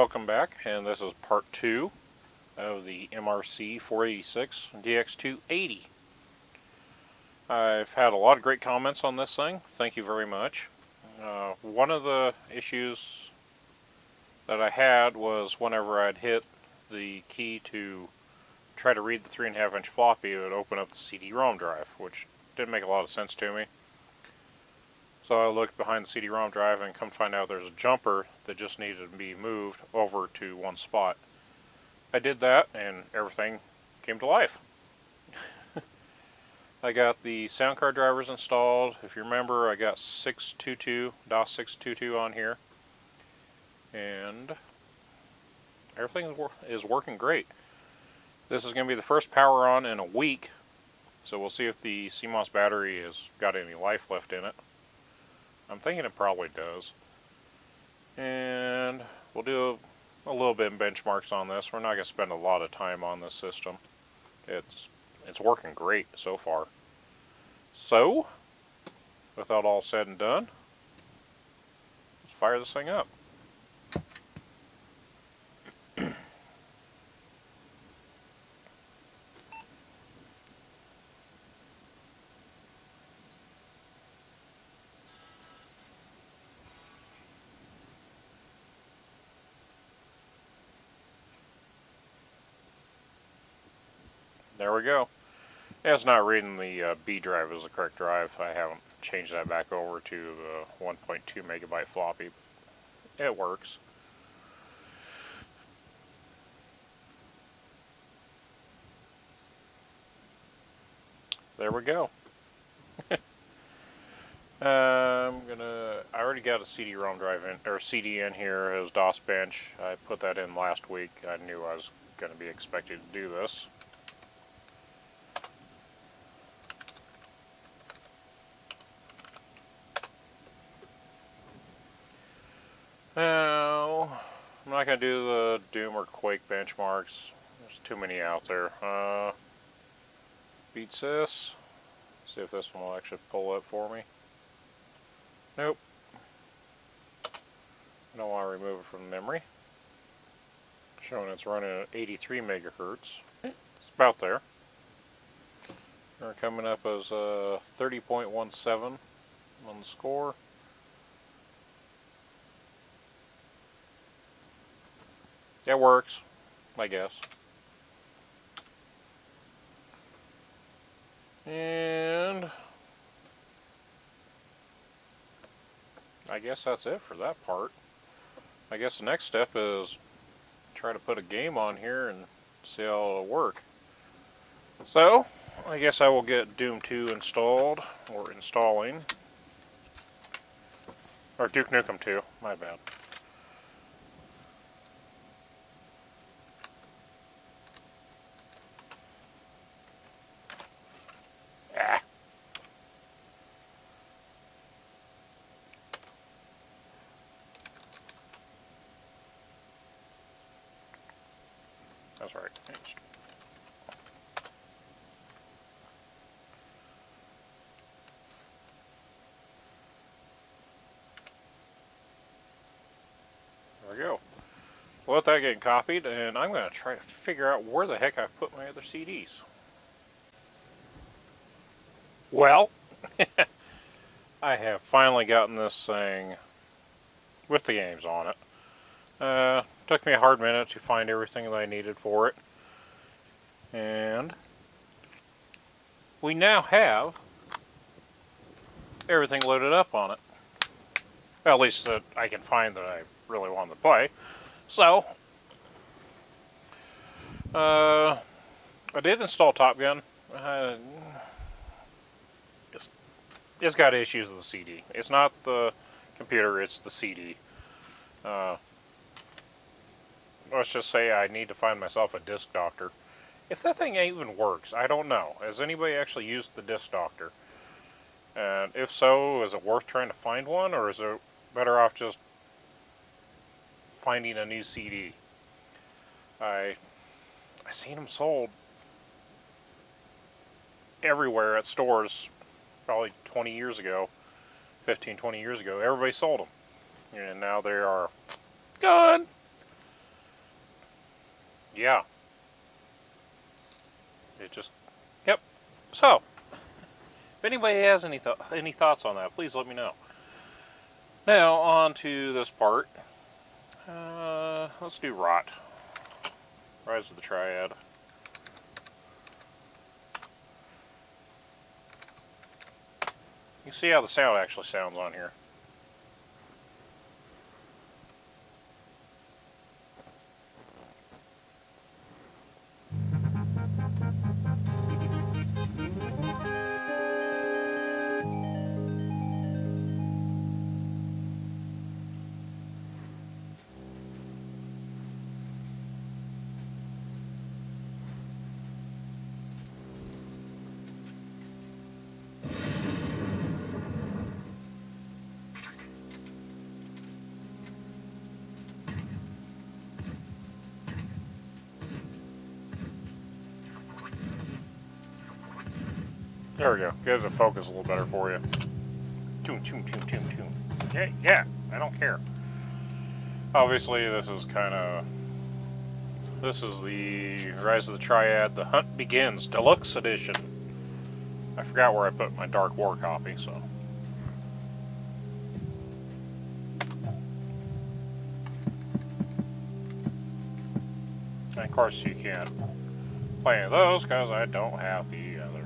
welcome back, and this is part 2 of the MRC 486 Dx2 80. I've had a lot of great comments on this thing. Thank you very much. One of the issues that I had was whenever I'd hit the key to try to read the 3.5 inch floppy, it would open up the CD-ROM drive, which didn't make a lot of sense to me. So I looked behind the CD-ROM drive and come to find out there's a jumper that just needed to be moved over to one spot. I did that and everything came to life. I got the sound card drivers installed. If you remember, I got 622, DOS 622 on here. And everything is working great. This is going to be the first power on in a week. So we'll see if the CMOS battery has got any life left in it. I'm thinking it probably does. And we'll do a little bit of benchmarks on this. We're not going to spend a lot of time on this system. It's working great so far. So, with that all said and done, let's fire this thing up. There we go. It's not reading the B drive as the correct drive. I haven't changed that back over to the 1.2 megabyte floppy. It works. There we go. I already got a CD-ROM drive in, or CD in here as DOS bench. I put that in last week. I knew I was going to be expected to do this. Now, I'm not going to do the Doom or Quake benchmarks. There's too many out there. Beats this. See if this one will actually pull up for me. Nope. I don't want to remove it from memory. Showing it's running at 83 megahertz. It's about there. We're coming up as 30.17 on the score. It works, I guess. And I guess that's it for that part. I guess the next step is try to put a game on here and see how it'll work. So, I guess I will get Doom 2 installed, or installing. Or Duke Nukem 2, my bad. That's right. There we go. We'll let that get copied, and I'm going to try to figure out where the heck I put my other CDs. Well, I have finally gotten this thing with the games on it. Took me a hard minute to find everything that I needed for it. And we now have everything loaded up on it. Well, at least that I can find that I really want to play. So, I did install Top Gun. It's got issues with the CD. It's not the computer, it's the CD. Let's just say I need to find myself a disc doctor. If that thing even works, I don't know. Has anybody actually used the disc doctor? And if so, is it worth trying to find one, or is it better off just finding a new CD? I seen them sold everywhere at stores probably 20 years ago, 15, 20 years ago. Everybody sold them. And now they are gone. Yeah. It just, yep. So, if anybody has any thoughts on that, please let me know. Now, on to this part. Let's do Rot. Rise of the Triad. You see how the sound actually sounds on here. There we go. Gives it focus a little better for you. Tune, tune, tune, tune, tune. Yeah, yeah, I don't care. Obviously, this is the Rise of the Triad, The Hunt Begins, Deluxe Edition. I forgot where I put my Dark War copy, so. And of course, you can't play any of those because I don't have the other.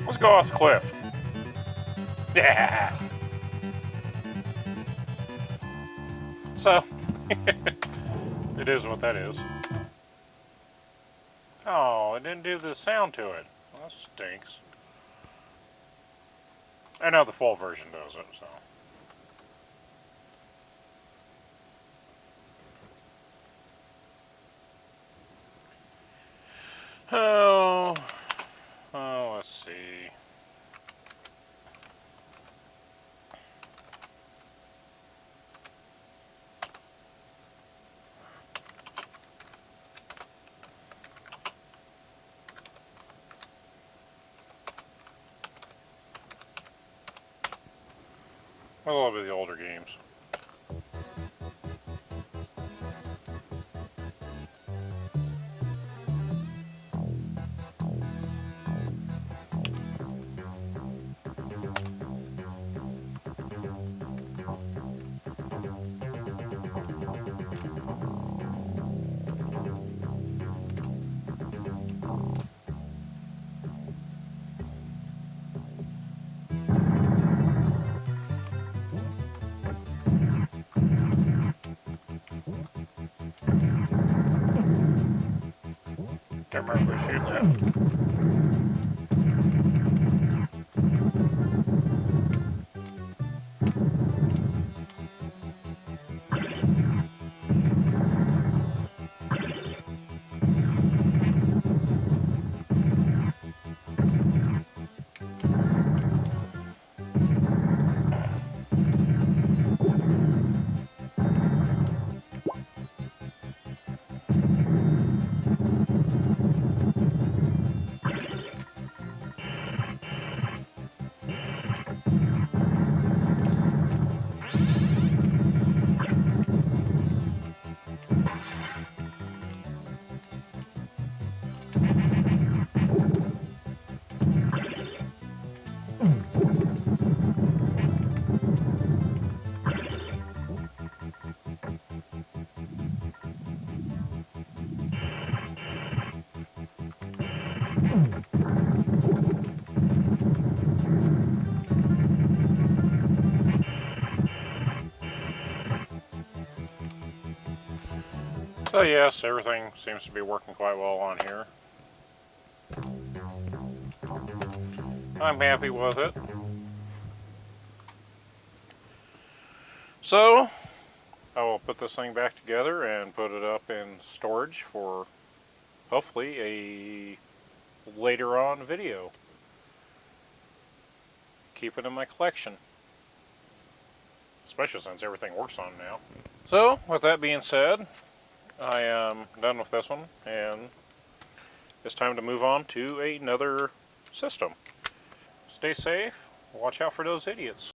Let's go off the cliff. Yeah. So, it is what that is. Oh, it didn't do the sound to it. Well, that stinks. I know the full version does it, so. Oh, let's see. A little bit of the older games. can't remember who's shooting that. So yes, everything seems to be working quite well on here. I'm happy with it. So, I will put this thing back together and put it up in storage for hopefully a later on video. Keep it in my collection. Especially since everything works on it now. So, with that being said, I am done with this one, and it's time to move on to another system. Stay safe, watch out for those idiots.